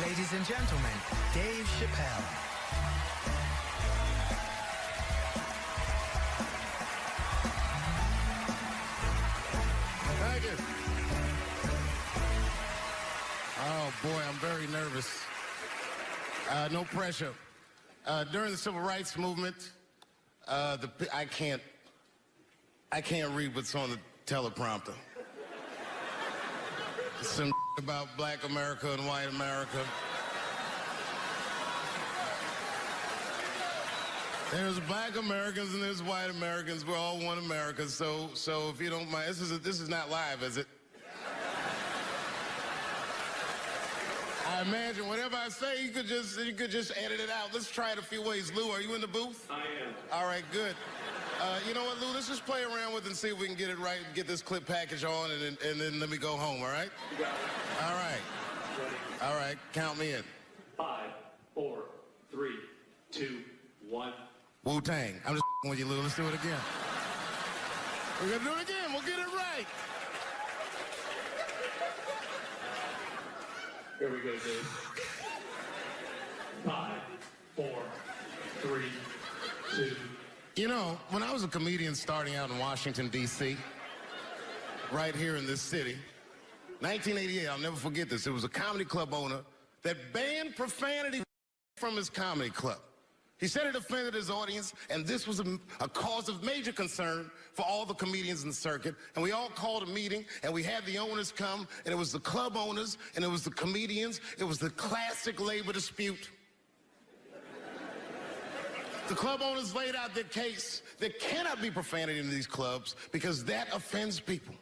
Ladies and gentlemen, Dave Chappelle. Thank you. Oh boy, I'm very nervous. No pressure. During the Civil Rights Movement, I can't read what's on the teleprompter. Some about Black America and white America. There's Black Americans and there's white Americans. We're all one America. So if you don't mind, this is not live, is it? I imagine whatever I say, you could just edit it out. Let's try it a few ways. Lou, are you in the booth? I am. All right, good. You know what, Lou? Let's just play around with it and see if we can get it right and get this clip package on, and then let me go home. All right? You got it. All right. Ready. All right. Count me in. 5, 4, 3, 2, 1. Wu-Tang. I'm just with you, Lou. Let's do it again. We're gonna do it again. We'll get it right. Here we go, Dave. 5, 4, 3, 2. You know, when I was a comedian starting out in Washington, D.C., right here in this city, 1988, I'll never forget this. It was a comedy club owner that banned profanity from his comedy club. He said it offended his audience, and this was a cause of major concern for all the comedians in the circuit. And we all called a meeting, and we had the owners come, and it was the club owners, and it was the comedians. It was the classic labor dispute. The club owners laid out their case. There cannot be profanity in these clubs because that offends people.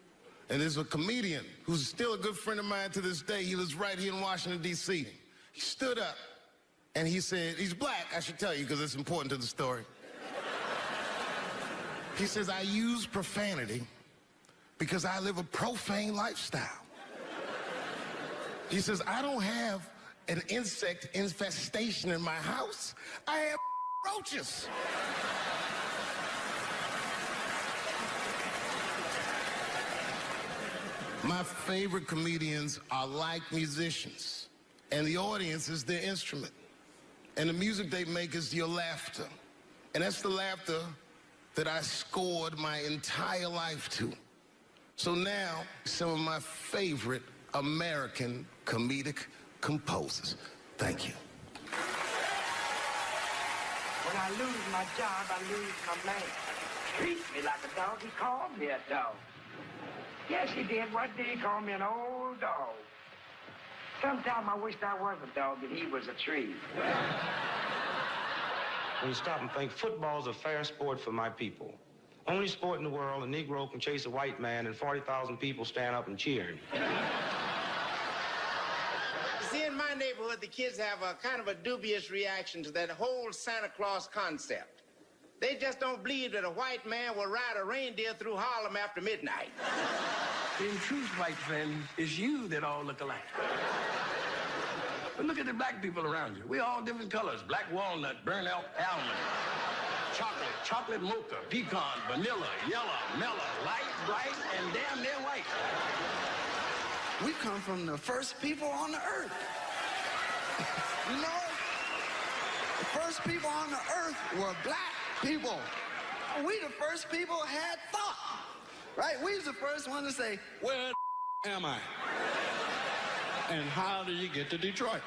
And there's a comedian who's still a good friend of mine to this day. He lives right here in Washington, D.C. He stood up and he said, he's black, I should tell you, because it's important to the story. He says, I use profanity because I live a profane lifestyle. He says, I don't have an insect infestation in my house. I have roaches. My favorite comedians are like musicians, and the audience is their instrument. And the music they make is your laughter. And that's the laughter that I scored my entire life to. So now, some of my favorite American comedic composers. Thank you. When I lose my job, I lose my man. Treat me like a dog. He called me a dog. Yes, he did. One day he called me an old dog. Sometime I wished I was a dog and he was a tree. When you stop and think, football's a fair sport for my people. Only sport in the world a Negro can chase a white man and 40,000 people stand up and cheer. See, in my neighborhood, the kids have a kind of a dubious reaction to that whole Santa Claus concept. They just don't believe that a white man will ride a reindeer through Harlem after midnight. In truth, white friend, it's you that all look alike. But look at the black people around you. We all different colors. Black walnut, burnt elk, almond, chocolate mocha, pecan, vanilla, yellow, mellow, light, bright, and damn near white. We come from the first people on the earth. You know, the first people on the earth were black people. We the first people had thought, right? We was the first one to say, where am I? And how do you get to Detroit?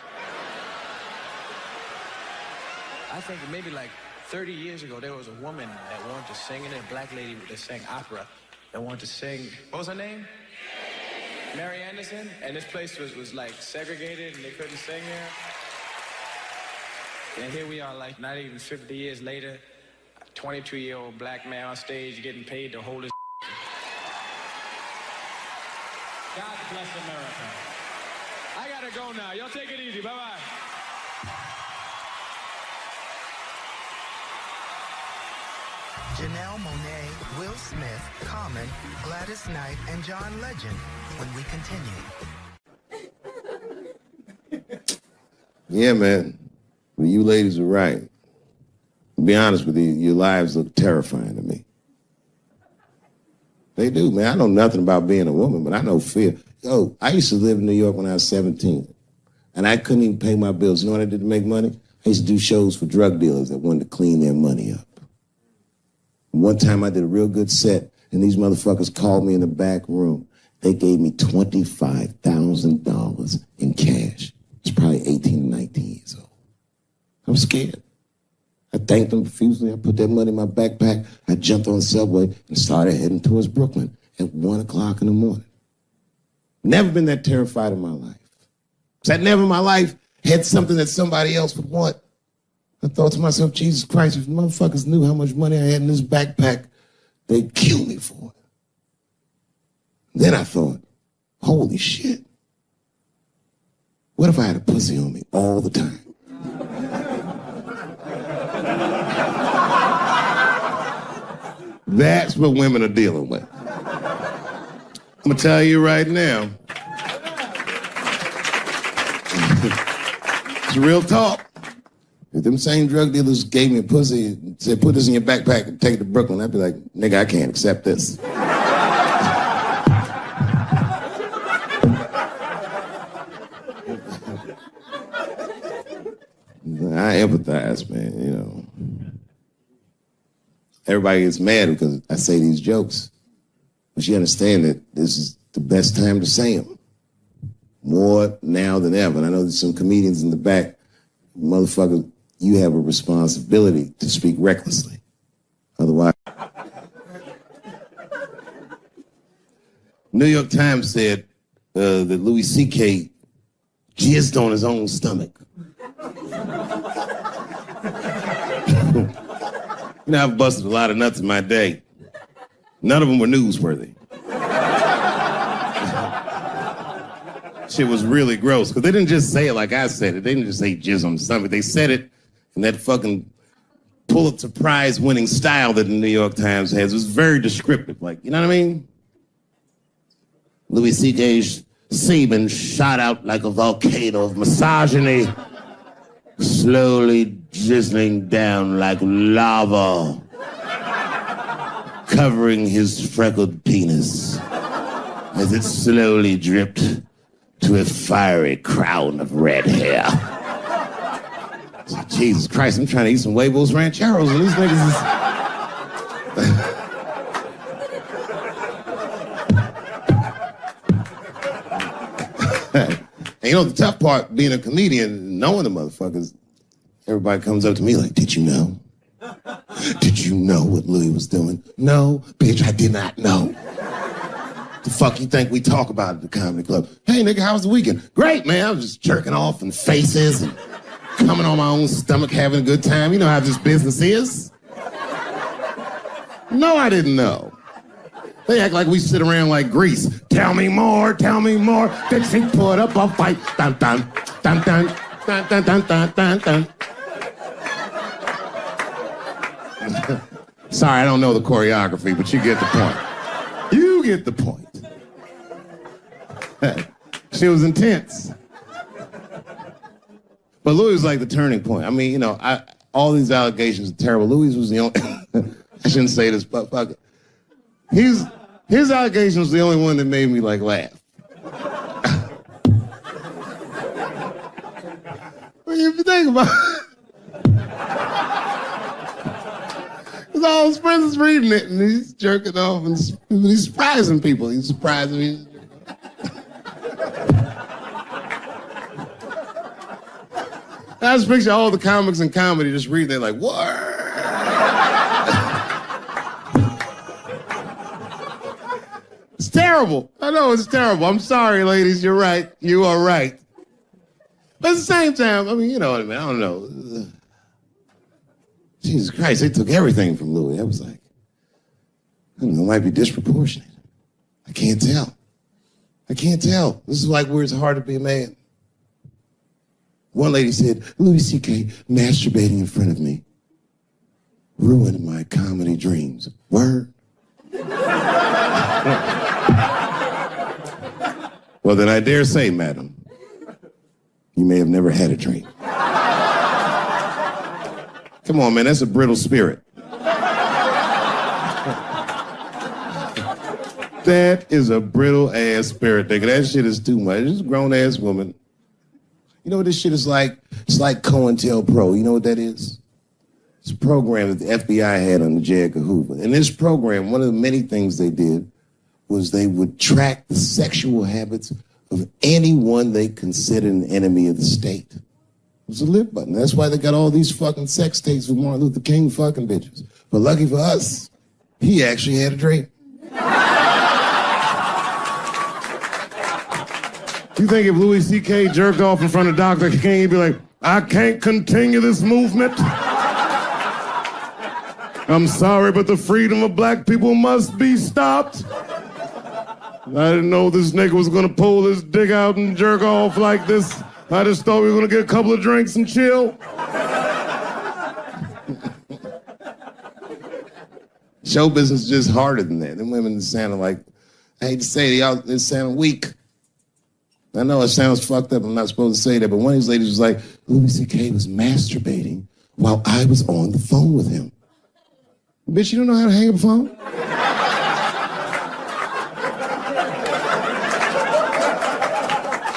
I think maybe like 30 years ago, there was a woman that wanted to sing, and a black lady that sang opera that wanted to sing. What was her name? Mary Anderson. And this place was like segregated, and they couldn't sing here. And here we are, like not even 50 years later, a 22-year-old black man on stage getting paid to hold his. God bless America. I gotta go now. Y'all take it easy. Bye-bye. Janelle Monáe, Will Smith, Common, Gladys Knight, and John Legend when we continue. Yeah, man. Well, you ladies are right. To be honest with you, your lives look terrifying to me. They do, man. I know nothing about being a woman, but I know fear. Yo, I used to live in New York when I was 17. And I couldn't even pay my bills. You know what I did to make money? I used to do shows for drug dealers that wanted to clean their money up. One time I did a real good set, and these motherfuckers called me in the back room. They gave me $25,000 in cash. It's probably 18 or 19 years old. I'm scared. I thanked them profusely. I put that money in my backpack. I jumped on the subway and started heading towards Brooklyn at 1 o'clock in the morning. Never been that terrified in my life. Because I never in my life had something that somebody else would want. I thought to myself, Jesus Christ, if motherfuckers knew how much money I had in this backpack, they'd kill me for it. Then I thought, holy shit. What if I had a pussy on me all the time? That's what women are dealing with. I'm gonna tell you right now. It's real talk. If them same drug dealers gave me a pussy and said, put this in your backpack and take it to Brooklyn, I'd be like, nigga, I can't accept this. I empathize, man, you know. Everybody gets mad because I say these jokes. But you understand that this is the best time to say them. More now than ever. And I know there's some comedians in the back. Motherfucker, you have a responsibility to speak recklessly. Otherwise. New York Times said that Louis C.K. jizzed on his own stomach. You know, I've busted a lot of nuts in my day. None of them were newsworthy. Shit was really gross, because they didn't just say it like I said it. They didn't just say jizz on the stomach. They said it in that fucking Pulitzer Prize winning style that the New York Times has. It was very descriptive, like, you know what I mean? Louis C.K.'s semen shot out like a volcano of misogyny, slowly drizzling down like lava, covering his freckled penis as it slowly dripped to a fiery crown of red hair. Jesus Christ, I'm trying to eat some huevos rancheros and these niggas is... And you know, the tough part, being a comedian, knowing the motherfuckers, everybody comes up to me like, did you know? Did you know what Louis was doing? No, bitch, I did not know. The fuck you think we talk about at the comedy club? Hey, nigga, how was the weekend? Great, man. I was just jerking off in faces and coming on my own stomach, having a good time. You know how this business is. No, I didn't know. They act like we sit around like Grease. Tell me more, tell me more. Then she put up a fight. Dun, dun, dun, dun, dun, dun, dun, dun, dun, dun. Sorry, I don't know the choreography, but you get the point. You get the point. She was intense. But Louis was like the turning point. I mean, you know, all these allegations are terrible. Louis was the only... I shouldn't say this, but fuck it. His allegation was the only one that made me, like, laugh. Well, if you think about it, because all his friends is reading it, and he's jerking off, and he's surprising people. He's surprising me. I just picture all the comics in comedy just reading it like, what? It's terrible. I know it's terrible. I'm sorry, ladies. You're right. You are right. But at the same time, I mean, you know what I mean? I don't know. Jesus Christ, they took everything from Louis. I was like, I don't know, it might be disproportionate. I can't tell. I can't tell. This is like where it's hard to be a man. One lady said, Louis C.K. masturbating in front of me ruined my comedy dreams. Word? Well, then I dare say, madam, you may have never had a dream. Come on, man, that's a brittle spirit. That is a brittle-ass spirit, nigga. That shit is too much. This is a grown-ass woman. You know what this shit is like? It's like COINTELPRO. You know what that is? It's a program that the FBI had under J. Edgar Hoover. In this program, one of the many things they did was they would track the sexual habits of anyone they considered an enemy of the state. It was a live button. That's why they got all these fucking sex tapes with Martin Luther King fucking bitches. But lucky for us, he actually had a dream. You think if Louis C.K. jerked off in front of Dr. King, he'd be like, I can't continue this movement? I'm sorry, but the freedom of black people must be stopped. I didn't know this nigga was gonna pull his dick out and jerk off like this. I just thought we were gonna get a couple of drinks and chill. Show business is just harder than that. Them women sounded like, I hate to say it, they sound weak. I know it sounds fucked up, I'm not supposed to say that, but one of these ladies was like, Louis C.K. was masturbating while I was on the phone with him. Bitch, you don't know how to hang up a phone?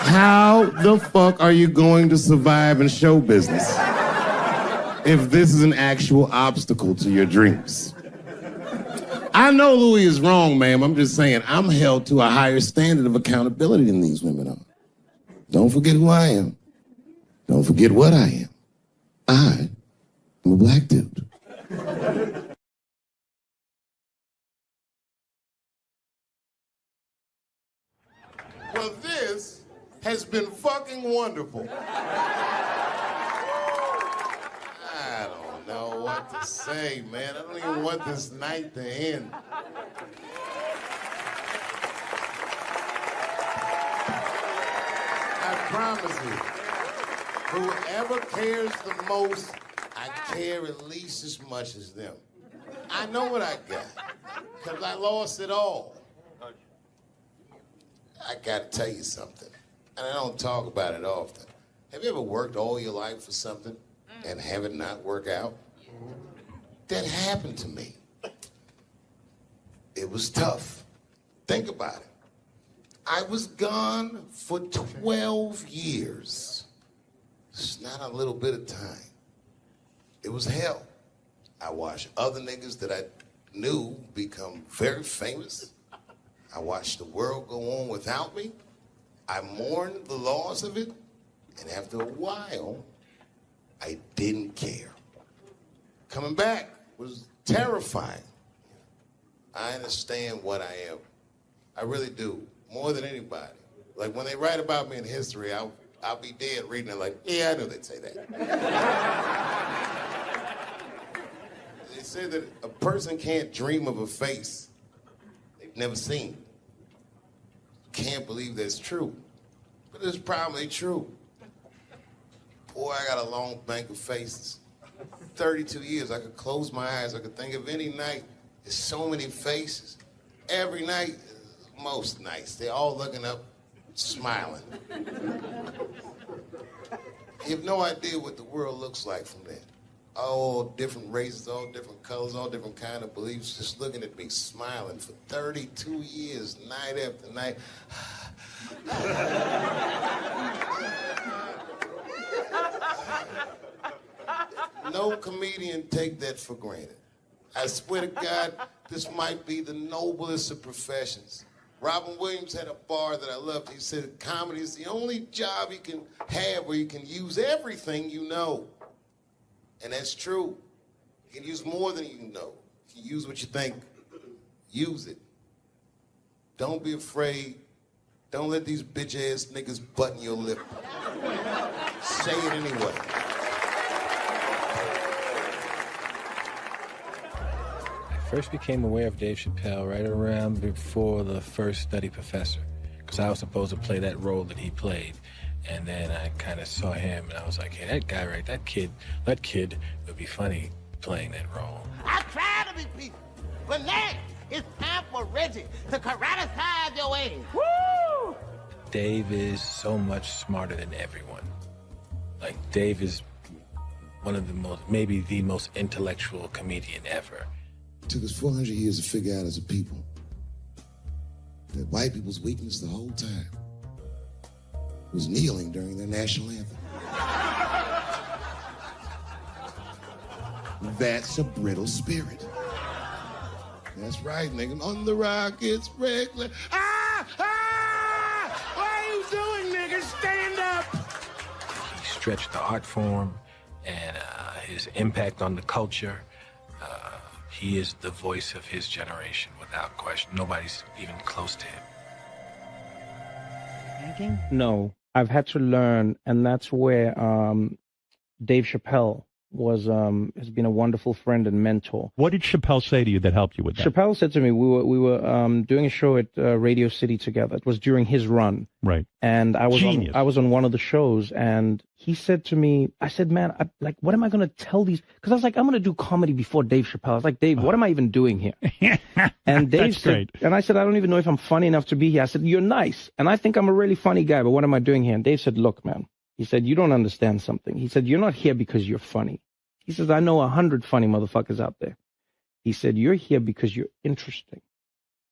How the fuck are you going to survive in show business if this is an actual obstacle to your dreams? I know Louis is wrong, ma'am. I'm just saying I'm held to a higher standard of accountability than these women are. Don't forget who I am. Don't forget what I am. I am a black dude. Well, this has been fucking wonderful. I don't know what to say, man. I don't even want this night to end. I promise you, whoever cares the most, I care at least as much as them. I know what I got, because I lost it all. I gotta tell you something, and I don't talk about it often. Have you ever worked all your life for something and have it not work out? That happened to me. It was tough. Think about it. I was gone for 12 years. It's not a little bit of time. It was hell. I watched other niggas that I knew become very famous. I watched the world go on without me. I mourned the loss of it. And after a while, I didn't care. Coming back was terrifying. I understand what I am. I really do, more than anybody. Like when they write about me in history, I'll be dead reading it like, yeah, I knew they'd say that. They say that a person can't dream of a face they've never seen. Can't believe that's true, but it's probably true. Boy, I got a long bank of faces. 32 years, I could close my eyes. I could think of any night. There's so many faces. Every night, most nights, they're all looking up, smiling. You have no idea what the world looks like from there. All different races, all different colors, all different kind of beliefs, just looking at me, smiling for 32 years, night after night. No comedian take that for granted. I swear to God, this might be the noblest of professions. Robin Williams had a bar that I loved. He said comedy is the only job you can have where you can use everything you know. And that's true. You can use more than you know. If you use what you think, use it. Don't be afraid. Don't let these bitch-ass niggas button your lip. Say it anyway. I first became aware of Dave Chappelle right around before the first Nutty Professor, because I was supposed to play that role that he played. And then I kind of saw him, and I was like, hey, that guy, right, that kid would be funny playing that role. I try to be peaceful, but next, it's time for Reggie to karate-size your ass. Woo! Dave is so much smarter than everyone. Like, Dave is one of the most, maybe the most intellectual comedian ever. It took us 400 years to figure out as a people that white people's weakness the whole time was kneeling during their national anthem. That's a brittle spirit. That's right, nigga. On the rockets, regular. Ah! Ah! What are you doing, nigga? Stand up! He stretched the art form and his impact on the culture. He is the voice of his generation, without question. Nobody's even close to him. No, I've had to learn, and that's where Dave Chappelle has been a wonderful friend and mentor. What did Chappelle say to you that helped you with that? Chappelle said to me, we were doing a show at Radio City together. It was during his run. Right. And I was on one of the shows, and he said to me, I said, man, what am I going to tell these? Because I was like, I'm going to do comedy before Dave Chappelle. I was like, Dave, what am I even doing here? And Dave said, and I said, I don't even know if I'm funny enough to be here. I said, you're nice, and I think I'm a really funny guy, but what am I doing here? And Dave said, look, man. He said, you don't understand something. He said, you're not here because you're funny. He says, I know 100 funny motherfuckers out there. He said, you're here because you're interesting.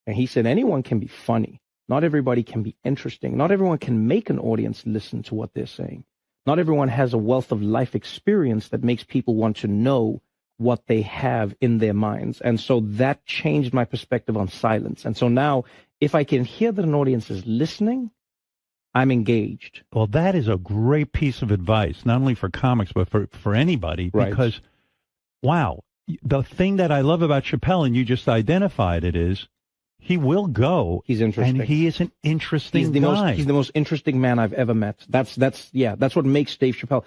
And he said, anyone can be funny. Not everybody can be interesting. Not everyone can make an audience listen to what they're saying. Not everyone has a wealth of life experience that makes people want to know what they have in their minds. And so that changed my perspective on silence. And so now, if I can hear that an audience is listening, I'm engaged. Well, that is a great piece of advice, not only for comics, but for anybody. Right. Because, wow, the thing that I love about Chappelle, and you just identified it, is he will go. He's interesting. And he is an interesting guy. He's the most interesting man I've ever met. That's what makes Dave Chappelle.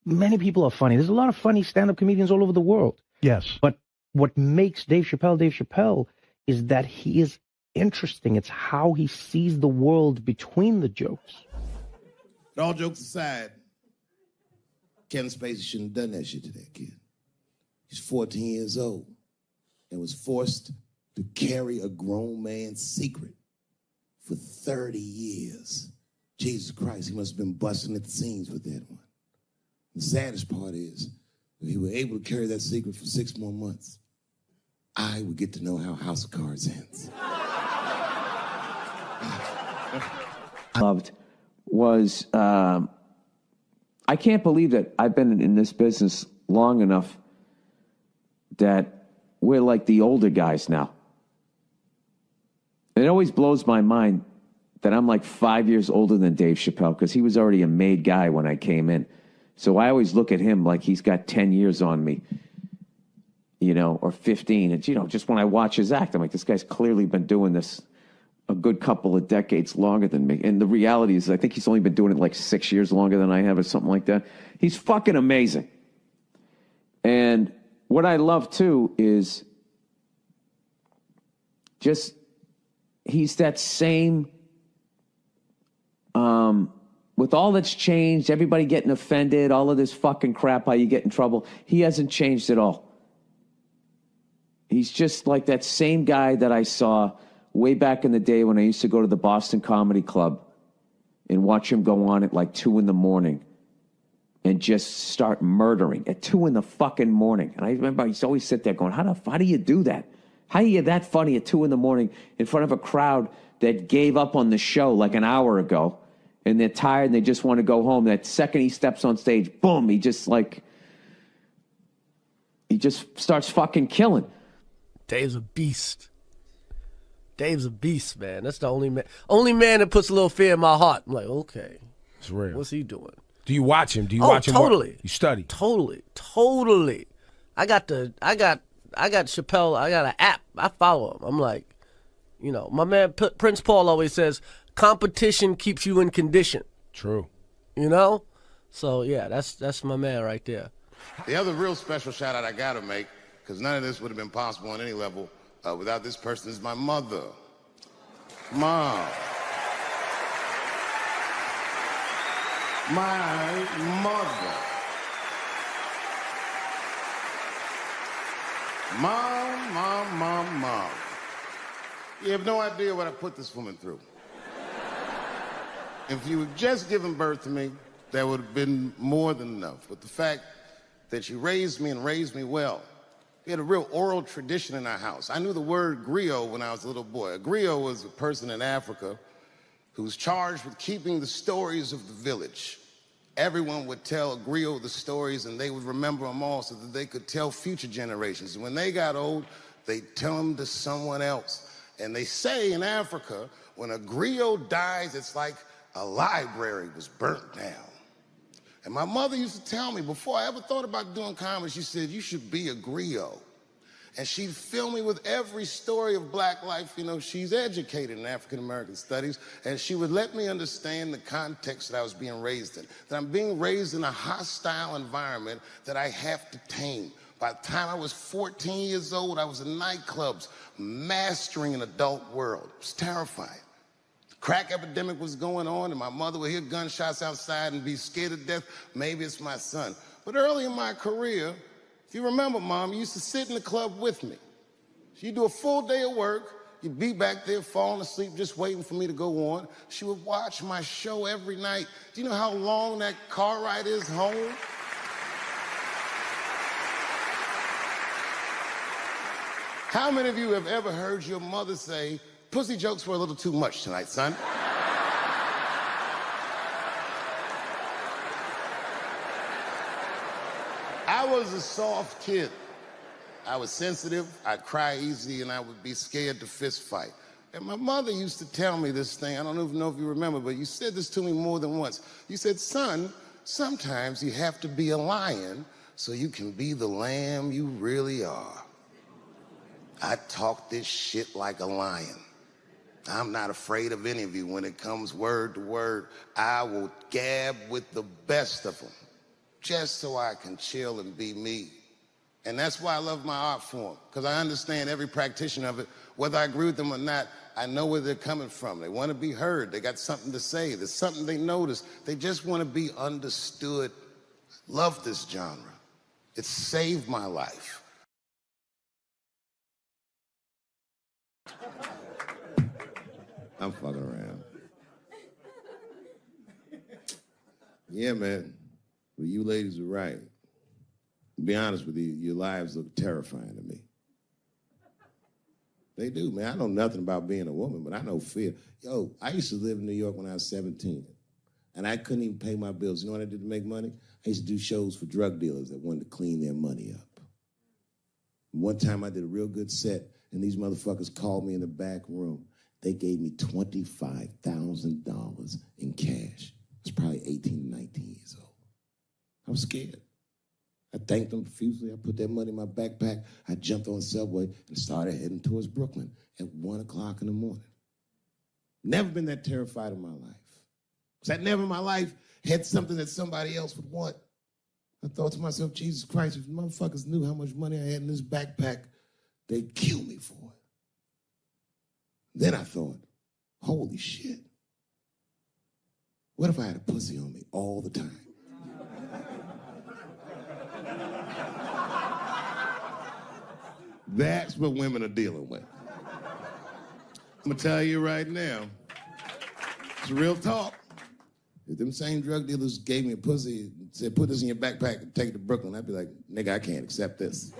Many people are funny. There's a lot of funny stand-up comedians all over the world. Yes. But what makes Dave Chappelle is that he is interesting. It's how he sees the world between the jokes. But all jokes aside, Kevin Spacey shouldn't have done that shit to that kid. He's 14 years old and was forced to carry a grown man's secret for 30 years. Jesus Christ, he must have been busting at the seams with that one. The saddest part is, if he were able to carry that secret for 6 more months, I would get to know how House of Cards ends. Loved was, I can't believe that I've been in this business long enough that we're like the older guys now. It always blows my mind that I'm like 5 years older than Dave Chappelle, because he was already a made guy when I came in. So I always look at him like he's got 10 years on me, or 15. And, just when I watch his act, I'm like, this guy's clearly been doing this a good couple of decades longer than me. And the reality is, I think he's only been doing it like 6 years longer than I have or something like that. He's fucking amazing. And what I love, too, is just he's that same, with all that's changed, everybody getting offended, all of this fucking crap, how you get in trouble, he hasn't changed at all. He's just like that same guy that I saw way back in the day when I used to go to the Boston Comedy Club and watch him go on at like 2 a.m. and just start murdering at 2 a.m. And I remember I used to always sit there going, how do you do that? How are you that funny at 2 a.m. in front of a crowd that gave up on the show like an hour ago, and they're tired and they just want to go home? That second he steps on stage, boom, he just starts fucking killing. Dave's a beast. Dave's a beast, man. That's the only man that puts a little fear in my heart. I'm like, okay, it's real. What's he doing? Do you watch him? Do you watch him? Totally. You study? Totally. I got Chappelle. I got an app. I follow him. I'm like, my man Prince Paul always says, competition keeps you in condition. True. So yeah, that's my man right there. The other real special shout out I gotta make, because none of this would have been possible on any level without this person, is my mother. Mom. My mother. Mom. You have no idea what I put this woman through. If you had just given birth to me, that would have been more than enough. But the fact that she raised me and raised me well, we had a real oral tradition in our house. I knew the word griot when I was a little boy. A griot was a person in Africa who was charged with keeping the stories of the village everyone would tell a griot the stories and they would remember them all so that they could tell future generations. And when they got old, they'd tell them to someone else. And they say in Africa, when a griot dies, it's like a library was burnt down. And my mother used to tell me, before I ever thought about doing comedy, she said, you should be a griot. And she'd fill me with every story of black life. You know, she's educated in African-American studies, and she would let me understand the context that I was being raised in, that I'm being raised in a hostile environment that I have to tame. By the time I was 14 years old, I was in nightclubs, mastering an adult world. It was terrifying. The crack epidemic was going on, and my mother would hear gunshots outside and be scared to death. Maybe it's my son. But early in my career, if you remember, Mom, you used to sit in the club with me. She'd do a full day of work. You'd be back there falling asleep, just waiting for me to go on. She would watch my show every night. Do you know how long that car ride is home? How many of you have ever heard your mother say, pussy jokes were a little too much tonight, son? I was a soft kid. I was sensitive, I'd cry easy, and I would be scared to fist fight. And my mother used to tell me this thing, I don't even know if you remember, but you said this to me more than once. You said, son, sometimes you have to be a lion so you can be the lamb you really are. I talk this shit like a lion. I'm not afraid of any of you when it comes word to word. I will gab with the best of them, just so I can chill and be me. And that's why I love my art form, because I understand every practitioner of it. Whether I agree with them or not, I know where they're coming from. They want to be heard. They got something to say. There's something they notice. They just want to be understood. Love this genre. It saved my life. I'm fucking around. Yeah, man. Well, you ladies are right. To be honest with you, your lives look terrifying to me. They do, man. I know nothing about being a woman, but I know fear. Yo, I used to live in New York when I was 17, and I couldn't even pay my bills. You know what I did to make money? I used to do shows for drug dealers that wanted to clean their money up. One time I did a real good set, and these motherfuckers called me in the back room. They gave me $25,000 in cash. I was probably 18, 19 years old. I was scared. I thanked them profusely. I put that money in my backpack. I jumped on the subway and started heading towards Brooklyn at 1 o'clock in the morning. Never been that terrified in my life. Because I never in my life had something that somebody else would want. I thought to myself, Jesus Christ, if motherfuckers knew how much money I had in this backpack, they'd kill me for it. Then I thought, holy shit. What if I had a pussy on me all the time? That's what women are dealing with. I'm gonna tell you right now, it's real talk. If them same drug dealers gave me a pussy and said, put this in your backpack and take it to Brooklyn, I'd be like, nigga, I can't accept this.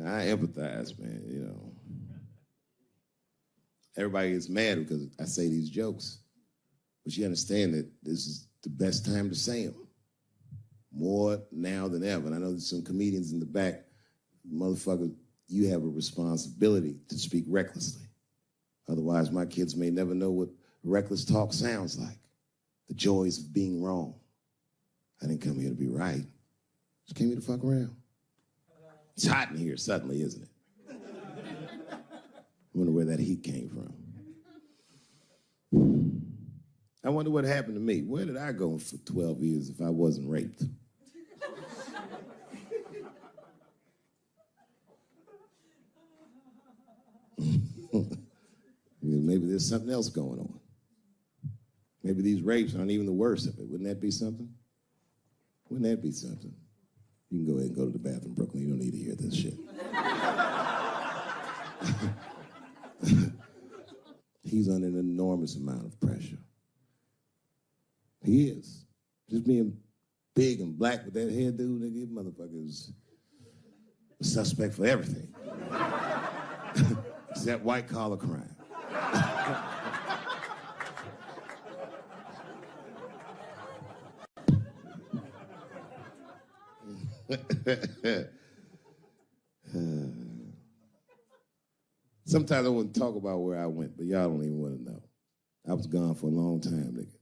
I empathize, man, you know. Everybody gets mad because I say these jokes. But you understand that this is the best time to say them. More now than ever. And I know there's some comedians in the back. Motherfucker, you have a responsibility to speak recklessly. Otherwise, my kids may never know what reckless talk sounds like. The joys of being wrong. I didn't come here to be right. Just came here to fuck around. It's hot in here suddenly, isn't it? I wonder where that heat came from. I wonder what happened to me. Where did I go for 12 years if I wasn't raped? Maybe there's something else going on. Maybe these rapes aren't even the worst of it. Wouldn't that be something? Wouldn't that be something? You can go ahead and go to the bathroom, Brooklyn. You don't need to hear this shit. He's under an enormous amount of pressure. He is. Just being big and black with that hairdo, nigga, motherfucker is a suspect for everything. Except white-collar crime. Sometimes I wouldn't talk about where I went, but y'all don't even want to know. I was gone for a long time, nigga.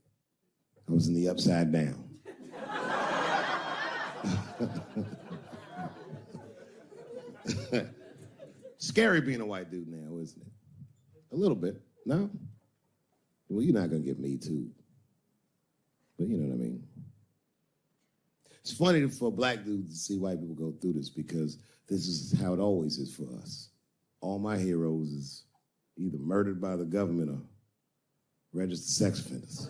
I was in the upside down. Scary being a white dude now, isn't it? A little bit, no? Well, you're not gonna get me too. But you know what I mean? It's funny for black dudes to see white people go through this because this is how it always is for us. All my heroes is either murdered by the government or registered sex offenders.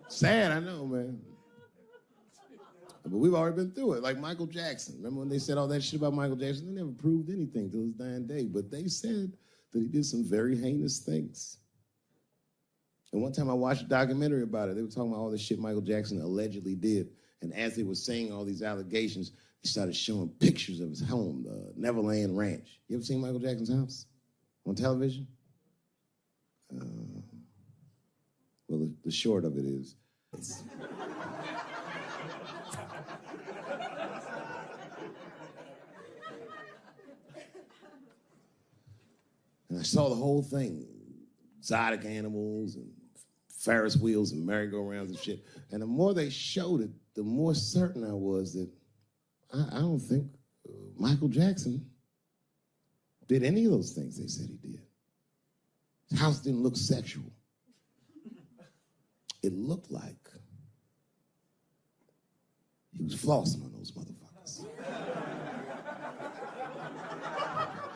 Sad, I know, man. But we've already been through it, like Michael Jackson. Remember when they said all that shit about Michael Jackson? They never proved anything till his dying day, but they said that he did some very heinous things. And one time I watched a documentary about it. They were talking about all the shit Michael Jackson allegedly did. And as they were saying all these allegations, they started showing pictures of his home, the Neverland Ranch. You ever seen Michael Jackson's house on television? Well, the short of it is, and I saw the whole thing, exotic animals and Ferris wheels and merry-go-rounds and shit. And the more they showed it, the more certain I was that I don't think Michael Jackson did any of those things they said he did. His house didn't look sexual. It looked like he was flossing on those motherfuckers.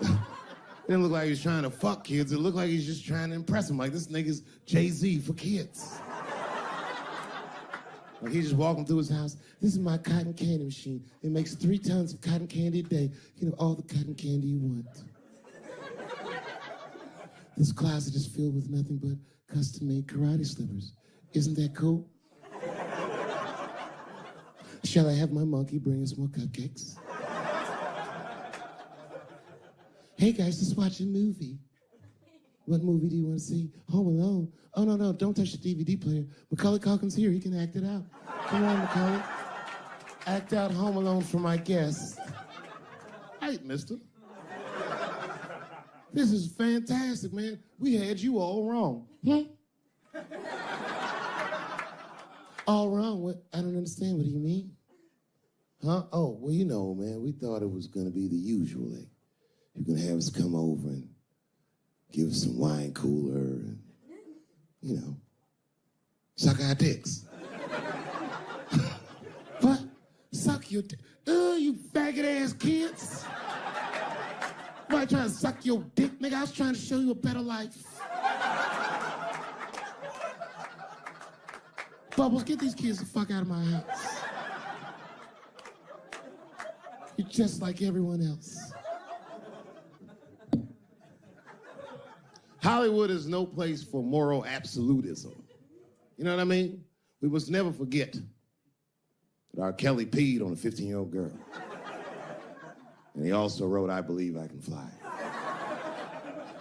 It didn't look like he was trying to fuck kids. It looked like he's just trying to impress them. Like, this nigga's Jay-Z for kids. Like, he's just walking through his house. This is my cotton candy machine. It makes 3 tons of cotton candy a day. You know, all the cotton candy you want. This closet is filled with nothing but custom-made karate slippers. Isn't that cool? Shall I have my monkey bring us more cupcakes? Hey guys, let's watch a movie. What movie do you want to see? Home Alone. Oh, no, don't touch the DVD player. Macaulay Culkin's here, he can act it out. Come on, Macaulay. Act out Home Alone for my guests. Hey, mister. This is fantastic, man. We had you all wrong. All wrong? What? I don't understand. What do you mean? Huh? Oh, well, you know, man, we thought it was going to be the usual. Like, you're going to have us come over and give us some wine cooler and, you know, suck our dicks. What? Suck your dick? You faggot-ass kids. Why trying to suck your dick, nigga? I was trying to show you a better life. Bubbles, get these kids the fuck out of my house. You're just like everyone else. Hollywood is no place for moral absolutism. You know what I mean? We must never forget that R. Kelly peed on a 15-year-old girl. And he also wrote, I Believe I Can Fly.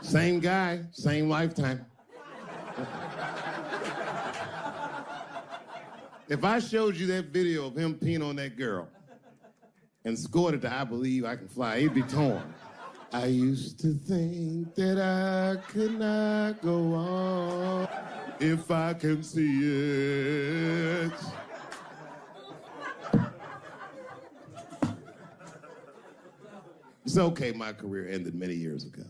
Same guy, same lifetime. If I showed you that video of him peeing on that girl and scored it to I Believe I Can Fly, he'd be torn. I used to think that I could not go on if I can see it. It's okay, my career ended many years ago.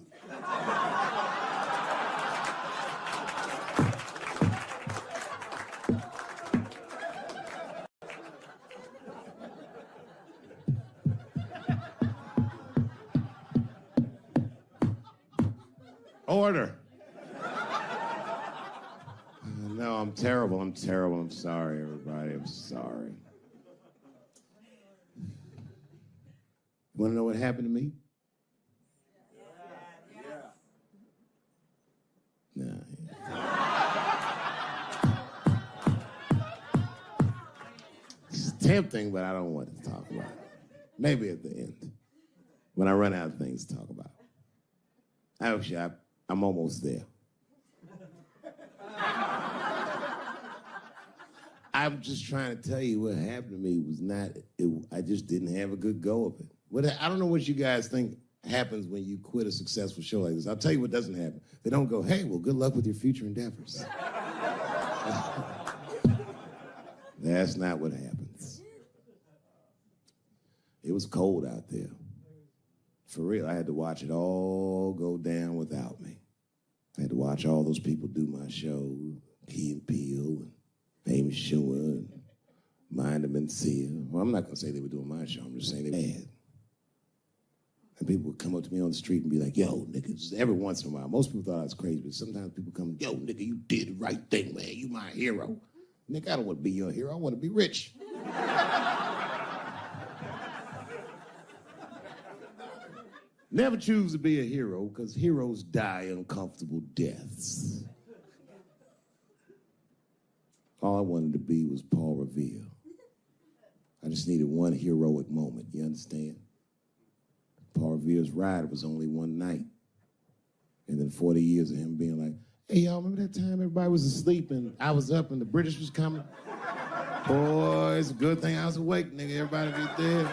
Order. No, I'm terrible. I'm sorry, everybody. I'm sorry. You want to know what happened to me? No. It's tempting, but I don't want to talk about it. Maybe at the end, when I run out of things to talk about. Actually, I'm almost there. I'm just trying to tell you what happened to me was not, I just didn't have a good go of it. I don't know what you guys think happens when you quit a successful show like this. I'll tell you what doesn't happen. They don't go, hey, well, good luck with your future endeavors. That's not what happens. It was cold out there. For real, I had to watch it all go down without me. I had to watch all those people do my show, Key and Peele, and Amy Schumer, and Mind and Mencia. Well, I'm not going to say they were doing my show. I'm just saying they had. And people would come up to me on the street and be like, yo, nigga, just every once in a while. Most people thought I was crazy, but sometimes people come, yo, nigga, you did the right thing, man. You my hero. Nigga, I don't want to be your hero. I want to be rich. Never choose to be a hero, because heroes die uncomfortable deaths. All I wanted to be was Paul Revere. I just needed one heroic moment, you understand? Paul Revere's ride was only one night. And then 40 years of him being like, hey, y'all, remember that time everybody was asleep and I was up and the British was coming? Boy, it's a good thing I was awake, nigga. Everybody be dead.